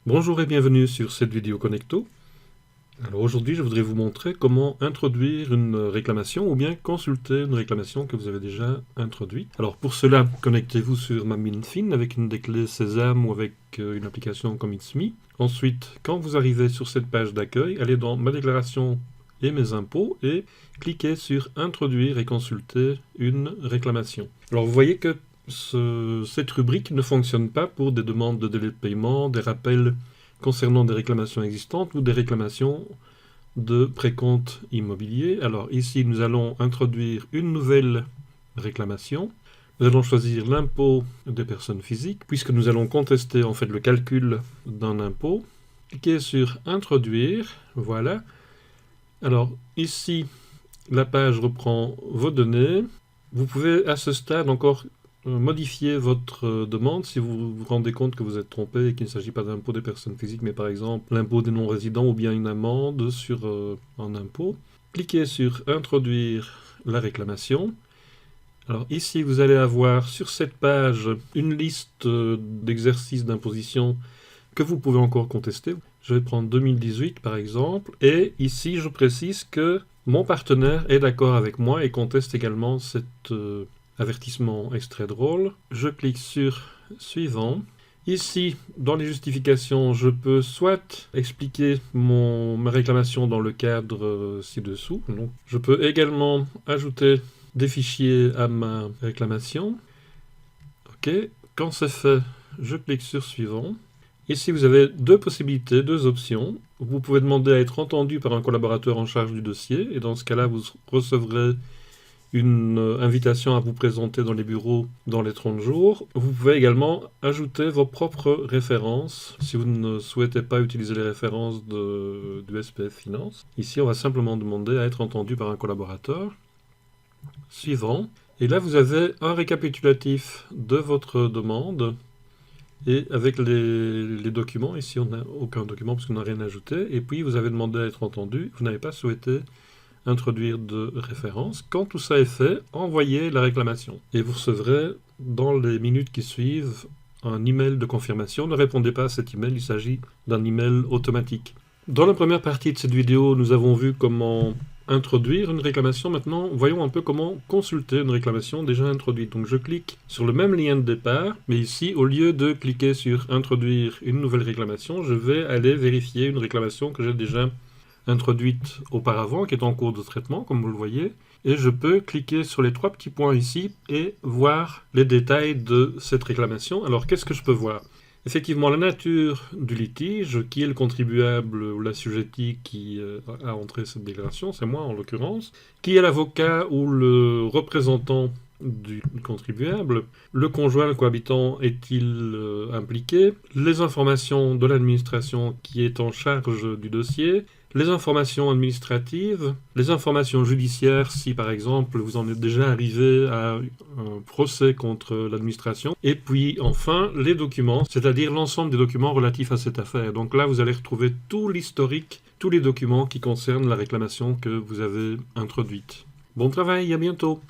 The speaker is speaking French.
Bonjour et bienvenue sur cette vidéo Connecto. Alors aujourd'hui je voudrais vous montrer comment introduire une réclamation ou bien consulter une réclamation que vous avez déjà introduite. Alors pour cela, connectez-vous sur ma mine Fin avec une des clés Sésame ou avec une application comme It's Me. Ensuite, quand vous arrivez sur cette page d'accueil, allez dans ma déclaration et mes impôts et cliquez sur Introduire et consulter une réclamation. Alors vous voyez que cette rubrique ne fonctionne pas pour des demandes de délai de paiement, des rappels concernant des réclamations existantes ou des réclamations de précompte immobilier. Alors ici, nous allons introduire une nouvelle réclamation. Nous allons choisir l'impôt des personnes physiques, puisque nous allons contester en fait le calcul d'un impôt. Cliquez sur Introduire, voilà. Alors ici, la page reprend vos données. Vous pouvez à ce stade encore modifier votre demande si vous vous rendez compte que vous êtes trompé et qu'il ne s'agit pas d'impôt des personnes physiques, mais par exemple l'impôt des non-résidents ou bien une amende sur un impôt. Cliquez sur Introduire la réclamation. Alors ici, vous allez avoir sur cette page une liste d'exercices d'imposition que vous pouvez encore contester. Je vais prendre 2018 par exemple, et ici je précise que mon partenaire est d'accord avec moi et conteste également cet avertissement extrait drôle. Je clique sur Suivant. Ici, dans les justifications, je peux soit expliquer ma réclamation dans le cadre ci-dessous. Donc, je peux également ajouter des fichiers à ma réclamation. OK. Quand c'est fait, je clique sur Suivant. Ici, vous avez deux possibilités, deux options. Vous pouvez demander à être entendu par un collaborateur en charge du dossier, et dans ce cas-là, vous recevrez une invitation à vous présenter dans les bureaux dans les 30 jours. Vous pouvez également ajouter vos propres références si vous ne souhaitez pas utiliser les références du SPF Finance. Ici, on va simplement demander à être entendu par un collaborateur. Suivant. Et là, vous avez un récapitulatif de votre demande et avec les documents. Ici, on n'a aucun document parce qu'on n'a rien ajouté. Et puis, vous avez demandé à être entendu. Vous n'avez pas souhaité introduire de référence. Quand tout ça est fait, envoyez la réclamation. Et vous recevrez, dans les minutes qui suivent, un email de confirmation. Ne répondez pas à cet email, il s'agit d'un email automatique. Dans la première partie de cette vidéo, nous avons vu comment introduire une réclamation. Maintenant, voyons un peu comment consulter une réclamation déjà introduite. Donc je clique sur le même lien de départ, mais ici, au lieu de cliquer sur Introduire une nouvelle réclamation, je vais aller vérifier une réclamation que j'ai déjà introduite auparavant, qui est en cours de traitement, comme vous le voyez, et je peux cliquer sur les trois petits points ici et voir les détails de cette réclamation. Alors, qu'est-ce que je peux voir? Effectivement, la nature du litige, qui est le contribuable ou l'assujetti qui a entré cette déclaration, c'est moi en l'occurrence, qui est l'avocat ou le représentant du contribuable, le conjoint, le cohabitant est-il impliqué, les informations de l'administration qui est en charge du dossier, les informations administratives, les informations judiciaires si par exemple vous en êtes déjà arrivé à un procès contre l'administration, et puis enfin les documents, c'est-à-dire l'ensemble des documents relatifs à cette affaire. Donc là vous allez retrouver tout l'historique, tous les documents qui concernent la réclamation que vous avez introduite. Bon travail, à bientôt!